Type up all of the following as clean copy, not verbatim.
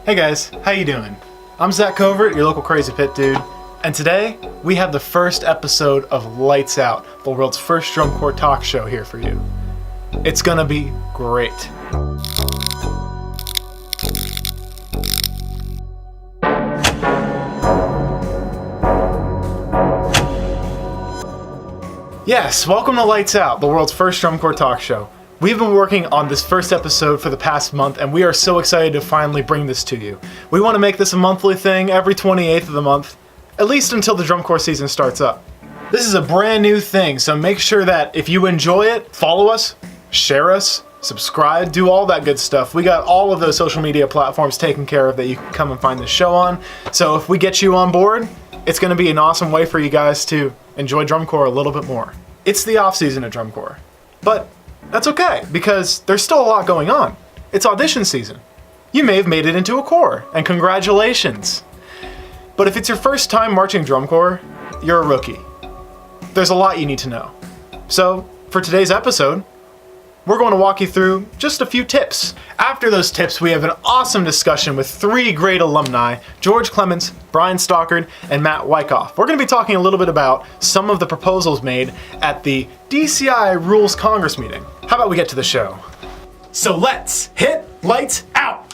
Hey guys, how you doing? I'm Zach Covert, your local crazy pit dude, and today we have the first episode of Lights Out, the world's first drum corps talk show here for you. It's gonna be great. Yes, welcome to Lights Out, the world's first drum corps talk show. We've been working on this first episode for the past month, and we are so excited to finally bring this to you. We want to make this a monthly thing every 28th of the month, at least until the drum corps season starts up. This is a brand new thing, so make sure that if you enjoy it, follow us, share us, subscribe, do all that good stuff. We got all of those social media platforms taken care of that you can come and find the show on. So if we get you on board, it's going to be an awesome way for you guys to enjoy drum corps a little bit more. It's the off season of drum corps, but that's okay, because there's still a lot going on. It's audition season. You may have made it into a corps, and congratulations. But if it's your first time marching drum corps, you're a rookie. There's a lot you need to know. So, for today's episode, we're going to walk you through just a few tips. After those tips, we have an awesome discussion with three great alumni, George Clements, Brian Stockard, and Matt Wyckoff. We're going to be talking a little bit about some of the proposals made at the DCI Rules Congress meeting. How about we get to the show? So let's hit Lights Out!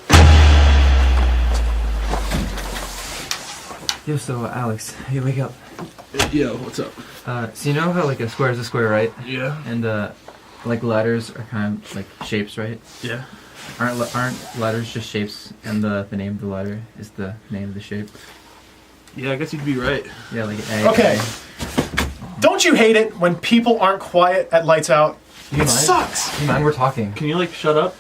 Yo, so Alex, hey, wake up. Yo, what's up? So you know how like a square is a square, right? Yeah. And like letters are kind of like shapes, right? Yeah. Aren't letters just shapes, and the name of the letter is the name of the shape? Yeah, I guess you'd be right. Yeah, like A. Okay. Don't you hate it when people aren't quiet at Lights Out? It sucks. Hey man, we're talking. Can you like shut up?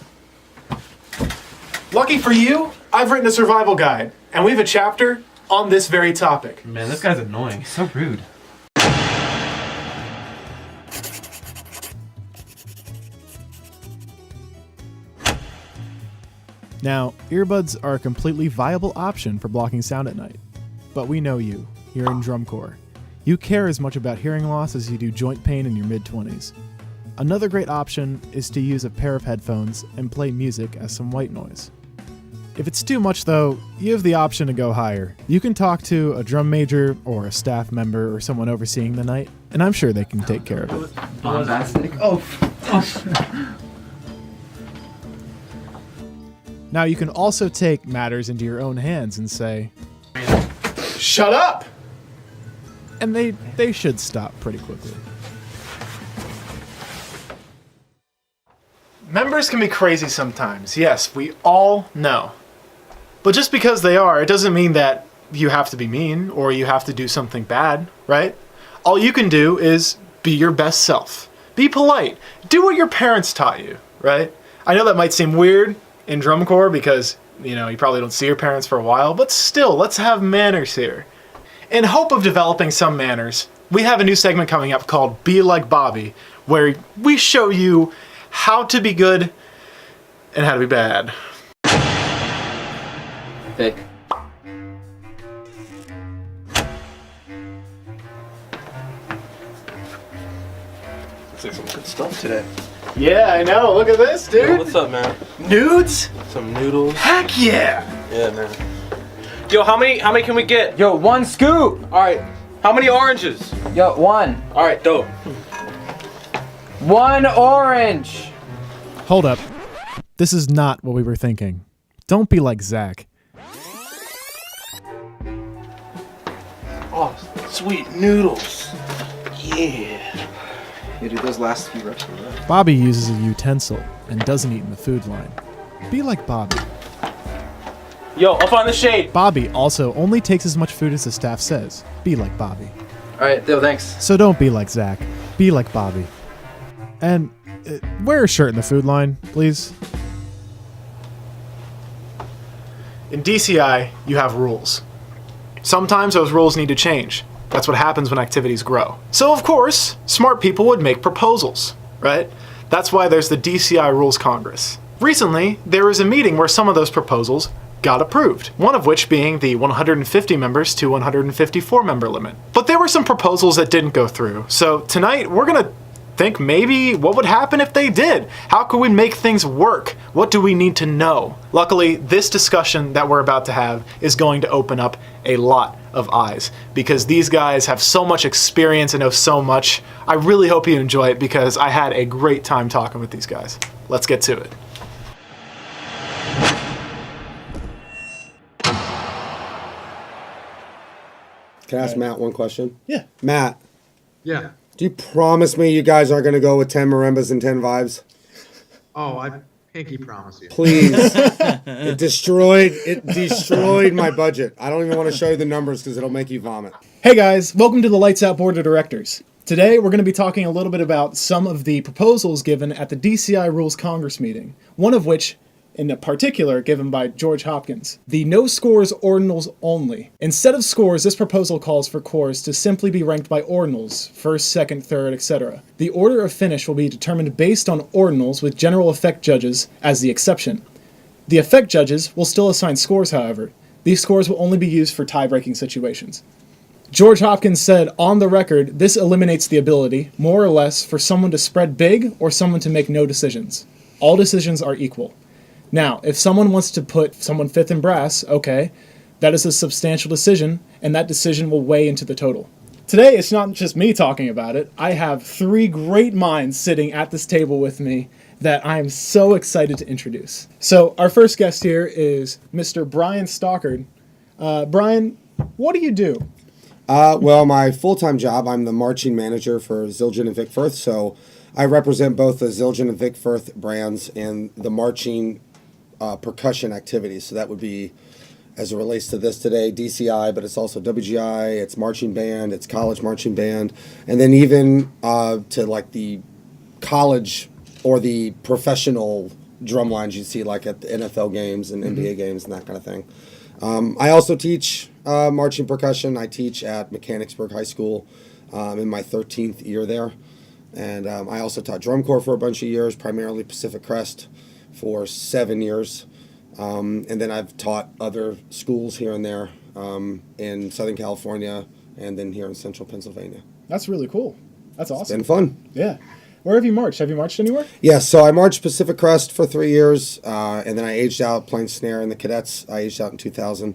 Lucky for you, I've written a survival guide, and we have a chapter on this very topic. Man, this guy's annoying. So rude. Now, earbuds are a completely viable option for blocking sound at night. But we know you. You're in drum corps. You care as much about hearing loss as you do joint pain in your mid-20s. Another great option is to use a pair of headphones and play music as some white noise. If it's too much though, you have the option to go higher. You can talk to a drum major or a staff member or someone overseeing the night, and I'm sure they can take care of it. Bombastic. Oh. Now you can also take matters into your own hands and say, Shut up! and they should stop pretty quickly. Members can be crazy sometimes, yes, we all know. But just because they are, it doesn't mean that you have to be mean or you have to do something bad, right? All you can do is be your best self. Be polite. Do what your parents taught you, right? I know that might seem weird in drum corps because, you probably don't see your parents for a while, but still, let's have manners here. In hope of developing some manners, we have a new segment coming up called Be Like Bobby, where we show you how to be good and how to be bad. Fake. Looks like some good stuff today. Yeah, I know. Look at this, dude. Yo, what's up, man? Nudes? Some noodles. Heck yeah! Yeah, man. Yo, how many can we get? Yo, one scoop! Alright. How many oranges? Yo, one. Alright, dope. One orange! Hold up. This is not what we were thinking. Don't be like Zach. Oh, sweet noodles. Yeah. Yeah, dude, those last few reps were rough. Bobby uses a utensil and doesn't eat in the food line. Be like Bobby. Yo, up on the shade. Bobby also only takes as much food as the staff says. Be like Bobby. Alright, yo, thanks. So don't be like Zach. Be like Bobby. And wear a shirt in the food line, please. In DCI, you have rules. Sometimes those rules need to change. That's what happens when activities grow. So of course, smart people would make proposals, right? That's why there's the DCI Rules Congress. Recently, there was a meeting where some of those proposals got approved, one of which being the 150 members to 154 member limit. But there were some proposals that didn't go through, so tonight we're gonna think maybe what would happen if they did? How could we make things work? What do we need to know? Luckily, this discussion that we're about to have is going to open up a lot of eyes because these guys have so much experience and know so much. I really hope you enjoy it because I had a great time talking with these guys. Let's get to it. Can I ask Matt one question? Yeah. Matt, Yeah. do you promise me you guys aren't going to go with 10 marimbas and 10 vibes? Oh, I pinky promise you. Please. It destroyed my budget. I don't even want to show you the numbers because it'll make you vomit. Hey guys, welcome to the Lights Out Board of Directors. Today we're going to be talking a little bit about some of the proposals given at the DCI Rules Congress meeting, one of which in particular given by George Hopkins. The no scores ordinals only. Instead of scores, this proposal calls for cores to simply be ranked by ordinals, first, second, third, etc. The order of finish will be determined based on ordinals with general effect judges as the exception. The effect judges will still assign scores, however. These scores will only be used for tie-breaking situations. George Hopkins said on the record, this eliminates the ability, more or less, for someone to spread big or someone to make no decisions. All decisions are equal. Now, if someone wants to put someone fifth in brass, okay, that is a substantial decision, and that decision will weigh into the total. Today, it's not just me talking about it. I have three great minds sitting at this table with me that I am so excited to introduce. So, our first guest here is Mr. Brian Stockard. Brian, what do you do? Well, my full-time job, I'm the marching manager for Zildjian and Vic Firth, so I represent both the Zildjian and Vic Firth brands and the marching percussion activities. So that would be, as it relates to this today, DCI, but it's also WGI, it's marching band, it's college marching band, and then even to like the college or the professional drum lines you see like at the NFL games and NBA games and that kind of thing. I also teach marching percussion. I teach at Mechanicsburg High School in my 13th year there. And I also taught drum corps for a bunch of years, primarily Pacific Crest for 7 years. And then I've taught other schools here and there in Southern California and then here in Central Pennsylvania. That's really cool. That's awesome. It's been fun. Yeah. Where have you marched? Have you marched anywhere? Yes, so I marched Pacific Crest for 3 years, and then I aged out playing snare in the cadets. I aged out in 2000.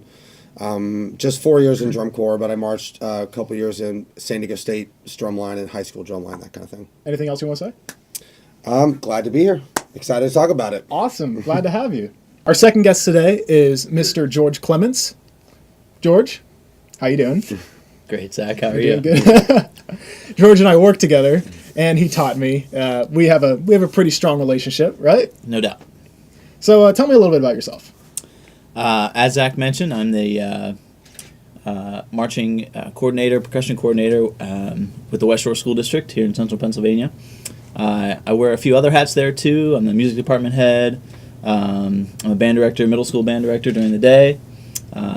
Just 4 years in drum corps, but I marched a couple years in San Diego State drumline and high school drumline, that kind of thing. Anything else you want to say? Glad to be here. Excited to talk about it. Awesome. Glad to have you. Our second guest today is Mr. George Clements. George, how you doing? Great, Zach. How are you? Doing good. George and I work together, and he taught me. We have a pretty strong relationship, right? No doubt. So tell me a little bit about yourself. As Zach mentioned, I'm the marching coordinator, percussion coordinator with the West Shore School District here in Central Pennsylvania. I wear a few other hats there too. I'm the music department head. I'm a band director, middle school band director during the day.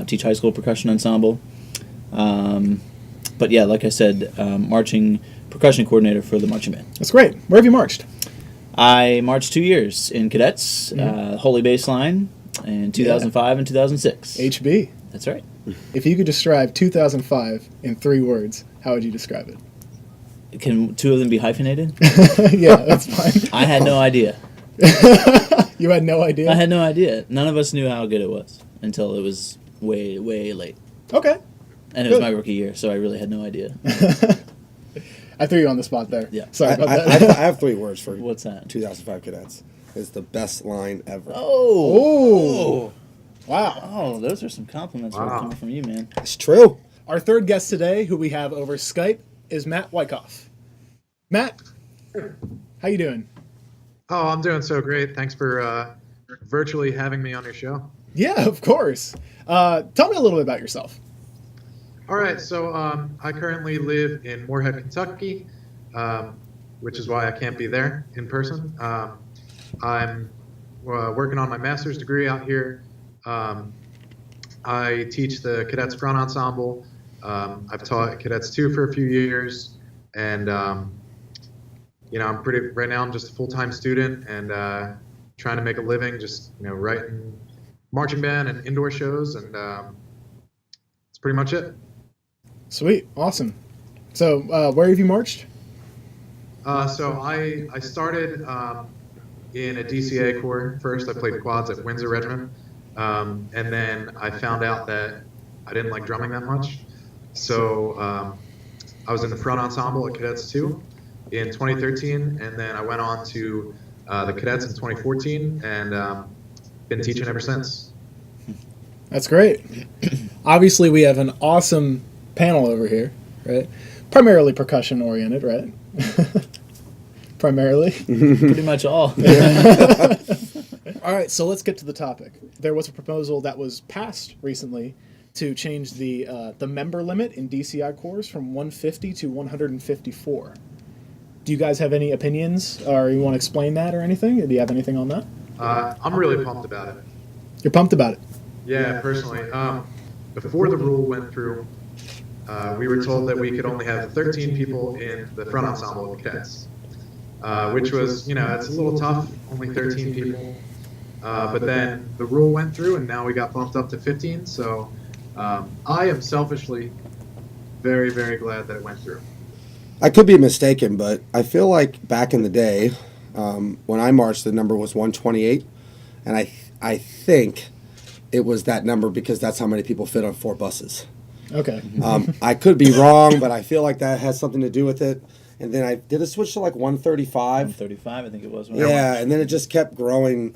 Teach high school percussion ensemble. But yeah, like I said, marching percussion coordinator for the marching band. That's great. Where have you marched? I marched 2 years in cadets, Holy Baseline in 2005 and 2006. HB. That's right. If you could describe 2005 in 3 words, how would you describe it? Can two of them be hyphenated? Yeah, that's fine. I had no idea. You had no idea? I had no idea. None of us knew how good it was until it was way, way late. Okay. And it was my rookie year, so I really had no idea. I threw you on the spot there. Yeah. Sorry about that. I have 3 words for What's that? 2005 cadets. It's the best line ever. Oh. Wow. Oh, those are some compliments coming from you, man. It's true. Our third guest today, who we have over Skype, is Matt Wyckoff. Matt, how you doing? Oh, I'm doing so great. Thanks for virtually having me on your show. Yeah, of course. Tell me a little bit about yourself. All right, so I currently live in Moorhead, Kentucky, which is why I can't be there in person. I'm working on my master's degree out here. I teach the Cadets Front Ensemble. I've taught Cadets 2 for a few years, and right now I'm just a full-time student and trying to make a living, just writing marching band and indoor shows, and that's pretty much it. Sweet, awesome. So, where have you marched? So I started in a DCA corps first. I played quads at Windsor Regiment, and then I found out that I didn't like drumming that much. So I was in the front ensemble at Cadets 2 in 2013, and then I went on to the Cadets in 2014, and been teaching ever since. That's great. Obviously, we have an awesome panel over here, right? Primarily percussion oriented, right? Primarily. Pretty much all. All right, so let's get to the topic. There was a proposal that was passed recently to change the member limit in DCI corps from 150 to 154. Do you guys have any opinions, or you want to explain that or anything? Do you have anything on that? I'm really pumped about it. You're pumped about it? Yeah, personally. Before the rule went through, we were told that we could only have 13 people in the front ensemble of the Cadets, which was, it's a little tough, only 13 people. But then the rule went through, and now we got bumped up to 15. So I am selfishly very, very glad that it went through. I could be mistaken, but I feel like back in the day, when I marched, the number was 128, and I think it was that number because that's how many people fit on 4 buses. Okay. I could be wrong, but I feel like that has something to do with it. And then I did a switch to like 135. 135, I think it was. Yeah, and then it just kept growing.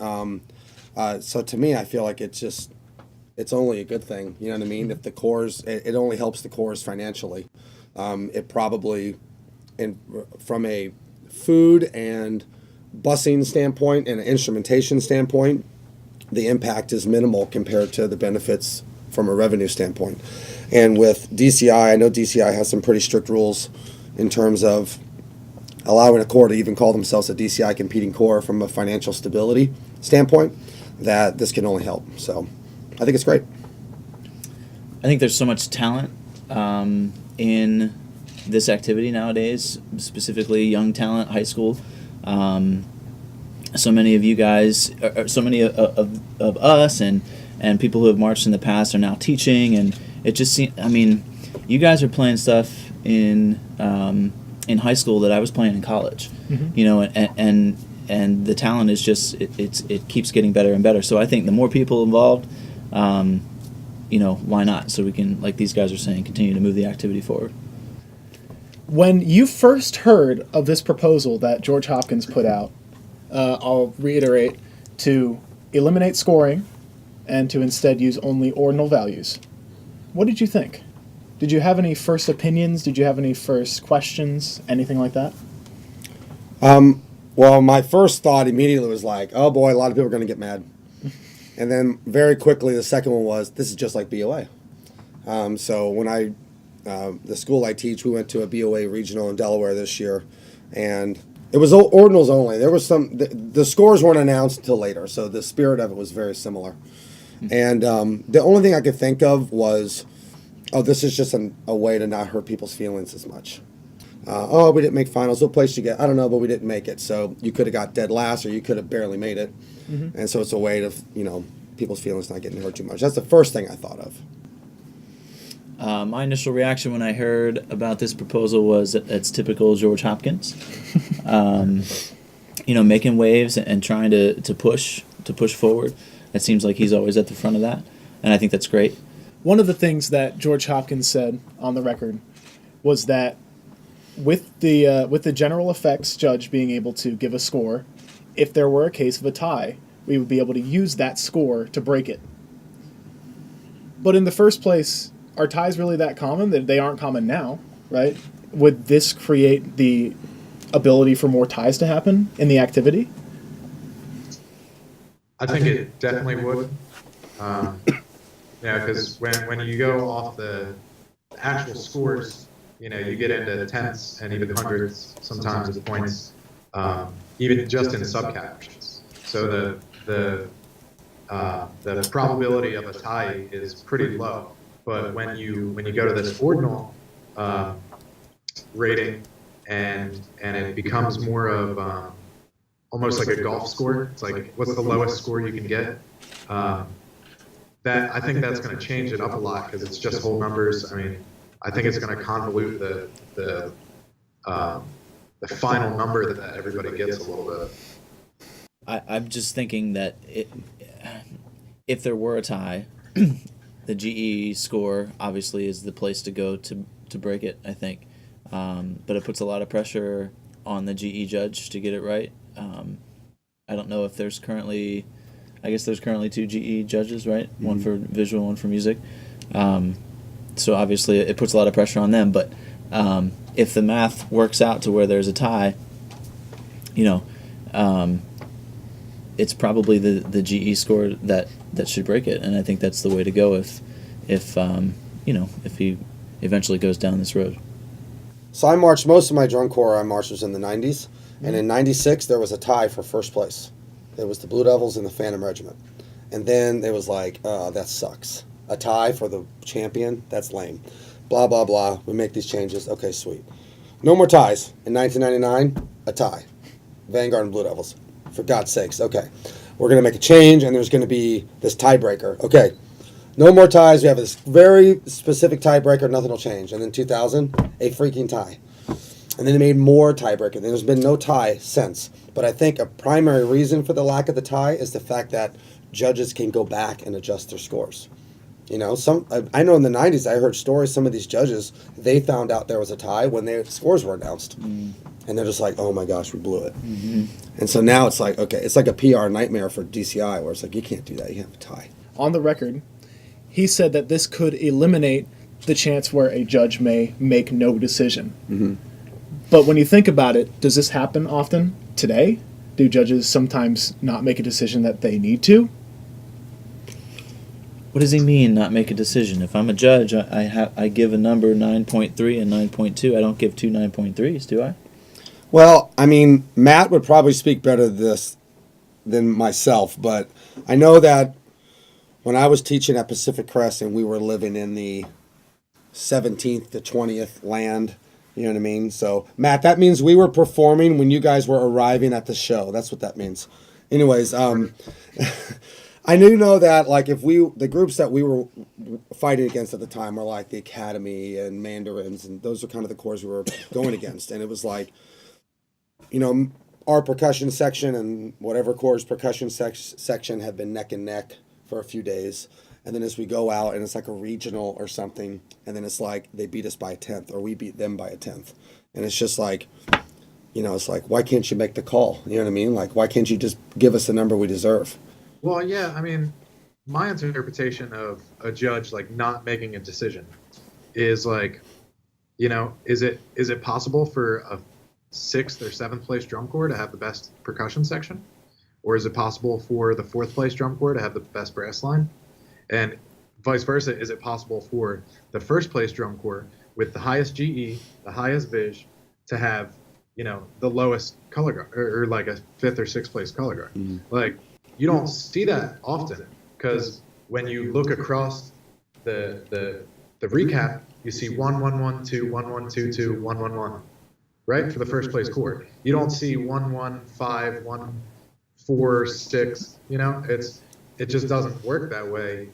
So to me, I feel like it's only a good thing. You know what I mean? If the corps, it only helps the corps financially. It probably, from a food and busing standpoint and an instrumentation standpoint, the impact is minimal compared to the benefits from a revenue standpoint. And with DCI, I know DCI has some pretty strict rules in terms of allowing a corps to even call themselves a DCI competing corps from a financial stability standpoint, that this can only help. So I think it's great. I think there's so much talent in this activity nowadays, specifically young talent, high school. So many of you guys, or so many of us and people who have marched in the past are now teaching, and it just seems, you guys are playing stuff in high school that I was playing in college, and the talent is just, it keeps getting better and better. So I think the more people involved, why not? So we can, like these guys are saying, continue to move the activity forward. When you first heard of this proposal that George Hopkins put out, I'll reiterate, to eliminate scoring and to instead use only ordinal values, what did you think? Did you have any first opinions? Did you have any first questions? Anything like that? Well, my first thought immediately was like, oh boy, a lot of people are going to get mad. And then very quickly, the second one was, this is just like BOA. So when the school I teach, we went to a BOA regional in Delaware this year, and it was ordinals only. There was the scores weren't announced until later, so the spirit of it was very similar. And the only thing I could think of was, this is just a way to not hurt people's feelings as much. We didn't make finals. What place you get? I don't know, but we didn't make it. So you could have got dead last, or you could have barely made it. Mm-hmm. And so it's a way to, people's feelings not getting hurt too much. That's the first thing I thought of. My initial reaction when I heard about this proposal was that it's typical George Hopkins, making waves and trying to push forward. It seems like he's always at the front of that, and I think that's great. One of the things that George Hopkins said on the record was that with the general effects judge being able to give a score, if there were a case of a tie, we would be able to use that score to break it. But in the first place, are ties really that common? They aren't common now, right? Would this create the ability for more ties to happen in the activity? I think it definitely would. Because when you go off the actual scores, you get into tenths and even hundreds sometimes of points, even just in subcaptions. So the probability of a tie is pretty low. But when you go to this ordinal rating and it becomes more of almost like a golf score, it's like what's the lowest score you can get. I think that's going to change it up a lot because it's just whole numbers. I think it's going to convolute the final number that everybody gets a little bit. I'm just thinking that if there were a tie, the GE score obviously is the place to go to break it, I think. But it puts a lot of pressure on the GE judge to get it right. I don't know if there's currently, I guess there's currently 2 GE judges, right? Mm-hmm. One for visual, one for music. So obviously it puts a lot of pressure on them. But if the math works out to where there's a tie, it's probably the GE score that should break it, and I think that's the way to go if he eventually goes down this road. So I marched most of my drum corps. I marched was in the '90s, and in '96 there was a tie for first place. It was the Blue Devils and the Phantom Regiment, and then it was like, oh, that sucks. A tie for the champion? That's lame. Blah blah blah. We make these changes. Okay, sweet. No more ties. In 1999, a tie. Vanguard and Blue Devils. For God's sakes, okay. We're going to make a change, and there's going to be this tiebreaker. Okay, no more ties. We have this very specific tiebreaker. Nothing will change. And then 2000, a freaking tie. And then they made more tiebreaker. There's been no tie since. But I think a primary reason for the lack of the tie is the fact that judges can go back and adjust their scores. I know in the 90s I heard stories, some of these judges, they found out there was a tie when their scores were announced. Mm. And they're just like, oh my gosh, we blew it. Mm-hmm. And so now it's like, okay, it's like a PR nightmare for DCI where it's like, you can't do that, you have a tie. On the record, he said that this could eliminate the chance where a judge may make no decision. Mm-hmm. But when you think about it, does this happen often today? Do judges sometimes not make a decision that they need to? What does he mean, not make a decision? If I'm a judge, I give a number 9.3 and 9.2. I don't give 2 9.3s, do I? Well, I mean, Matt would probably speak better to this than myself, but I know that when I was teaching at Pacific Crest and we were living in the 17th to 20th land, you know what I mean? So, Matt, that means we were performing when you guys were arriving at the show. That's what that means. Anyways, I do know that, like, the groups that we were fighting against at the time were like the Academy and Mandarins, and those are kind of the corps we were going against. And it was like, our percussion section and whatever corps' percussion section have been neck and neck for a few days. And then as we go out and it's like a regional or something, and then it's like they beat us by a 10th or we beat them by a 10th. And it's just like, it's like, why can't you make the call? You know what I mean? Like, why can't you just give us the number we deserve? Well, yeah, I mean, my interpretation of a judge, like, not making a decision is like, is it possible for a 6th or 7th place drum corps to have the best percussion section? Or is it possible for the 4th place drum corps to have the best brass line? And vice versa, is it possible for the 1st place drum corps with the highest GE, the highest Vig, to have, the lowest color guard, or like a 5th or 6th place color guard? Mm-hmm. Like, you don't see that often, because when you look across the recap, you see 1 1 1 2 1 1 2 2 1 1 1, right, for the 1st place corps. You don't see 1 1 5 1 4 6. It just doesn't work that way.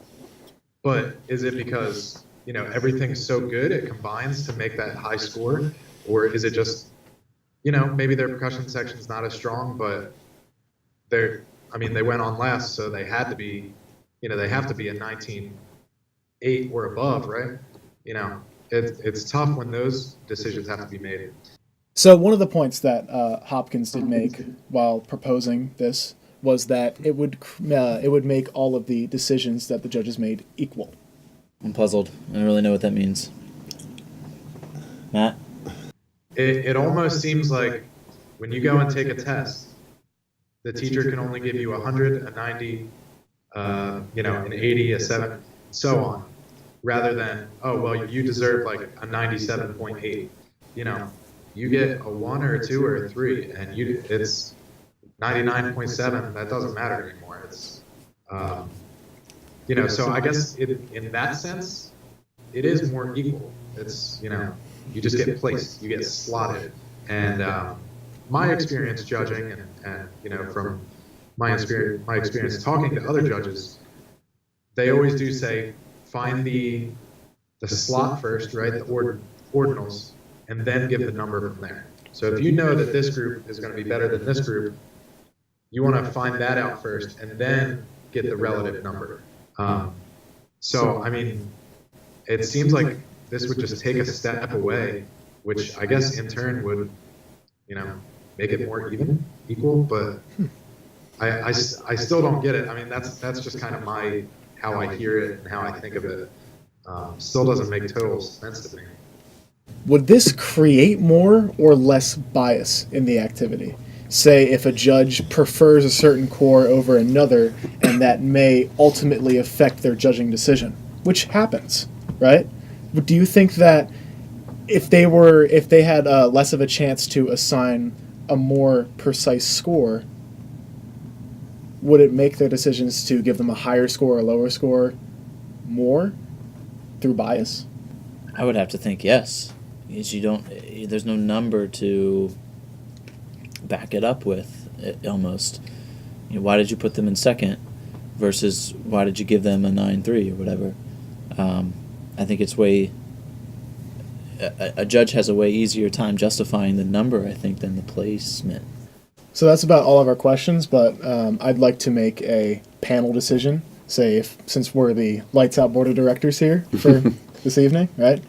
But is it because everything's so good it combines to make that high score, or is it just maybe their percussion section's not as strong, but they went on last, so they had to be, they have to be a 19.8 or above, right? It's tough when those decisions have to be made. So one of the points that Hopkins did make while proposing this was that it would make all of the decisions that the judges made equal. I'm puzzled. I don't really know what that means. Matt? It almost seems like when you go and take a test, the teacher can only give you 100, a 90, an 80, a 7, so on, rather than, oh, well, you deserve like a 97.8. You get a 1 or a 2 or a 3, and it's 99.7. That doesn't matter anymore. It's, so I guess in that sense, it is more equal. It's, you just get placed, you get slotted. And my experience judging and from my experience talking to other judges, they always do say, find the slot first, right, the ordinals, and then give the number from there. So if you know that this group is going to be better than this group, you want to find that out first and then get the relative number. So, I mean, it seems like this would just take a step away, which I guess in turn would, make it more equal, but I still don't get it. I mean, that's just kind of how I hear it and how I think of it. Still doesn't make total sense to me. Would this create more or less bias in the activity? Say if a judge prefers a certain core over another, and that may ultimately affect their judging decision, which happens, right? But do you think that if they had less of a chance to assign a more precise score, would it make their decisions to give them a higher score or lower score more through bias? I would have to think yes, because there's no number to back it up with. Almost, why did you put them in second versus why did you give them a 9-3 or whatever? I think it's a judge has a way easier time justifying the number, I think, than the placement. So that's about all of our questions, but I'd like to make a panel decision. Say, since we're the Lights Out Board of Directors here for this evening, right?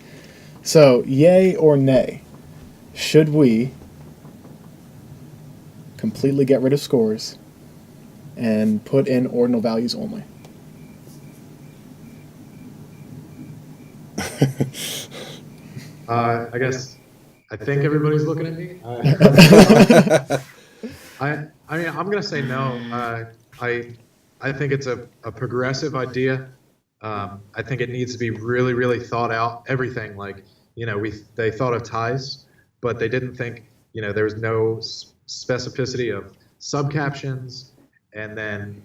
So, yay or nay? Should we completely get rid of scores and put in ordinal values only? I guess I think everybody's looking at me. I mean, I'm gonna say no. I think it's a progressive idea. I think it needs to be really, really thought out. Everything, like, they thought of ties, but they didn't think, there was no specificity of subcaptions, and then,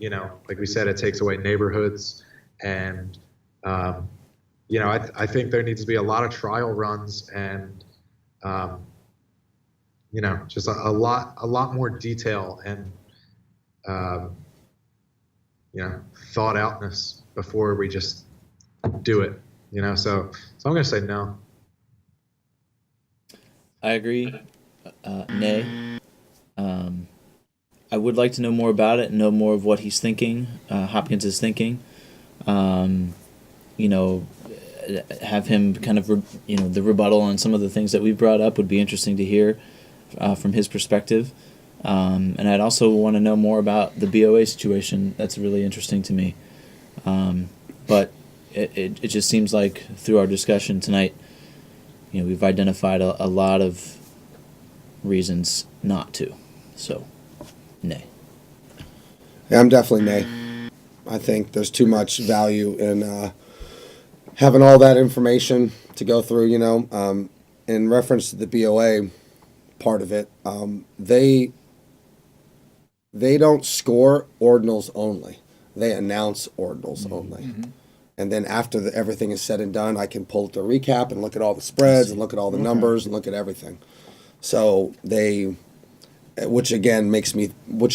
like we said, it takes away neighborhoods, and I think there needs to be a lot of trial runs and just a lot more detail and thought outness before we just do it. So I'm gonna say no. I agree. Nay. I would like to know more about it and know more of what he's thinking, Hopkins is thinking. Have him kind of, the rebuttal on some of the things that we brought up would be interesting to hear from his perspective. And I'd also want to know more about the BOA situation. That's really interesting to me. But it just seems like through our discussion tonight, we've identified a lot of reasons not to. So, nay. Yeah, I'm definitely nay. I think there's too much value in having all that information to go through, in reference to the BOA part of it. They don't score ordinals only. They announce ordinals only. Mm-hmm. And then after everything is said and done, I can pull up the recap and look at all the spreads and look at all the numbers and look at everything. So which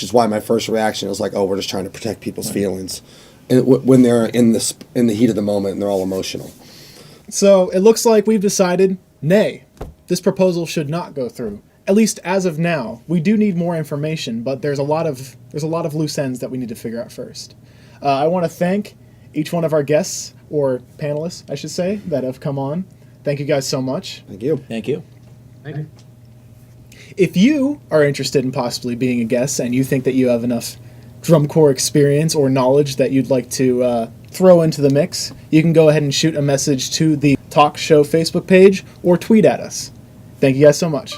is why my first reaction was like, oh, we're just trying to protect people's feelings when they're in the heat of the moment and they're all emotional. So it looks like we've decided, nay, this proposal should not go through. At least as of now. We do need more information, but there's a lot of loose ends that we need to figure out first. I want to thank each one of our guests, or panelists, I should say, that have come on. Thank you guys so much. Thank you. Thank you. Thank you. If you are interested in possibly being a guest and you think that you have enough drum corps experience or knowledge that you'd like to throw into the mix, you can go ahead and shoot a message to the Talk Show Facebook page or tweet at us. Thank you guys so much.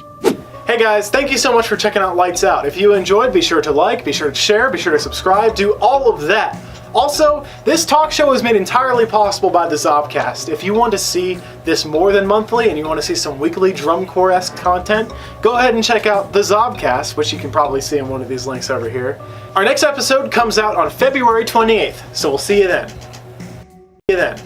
Hey guys, thank you so much for checking out Lights Out. If you enjoyed, be sure to like, be sure to share, be sure to subscribe, do all of that. Also, this talk show is made entirely possible by the Zobcast. If you want to see this more than monthly and you want to see some weekly drum corps-esque content, go ahead and check out the Zobcast, which you can probably see in one of these links over here. Our next episode comes out on February 28th, so we'll see you then.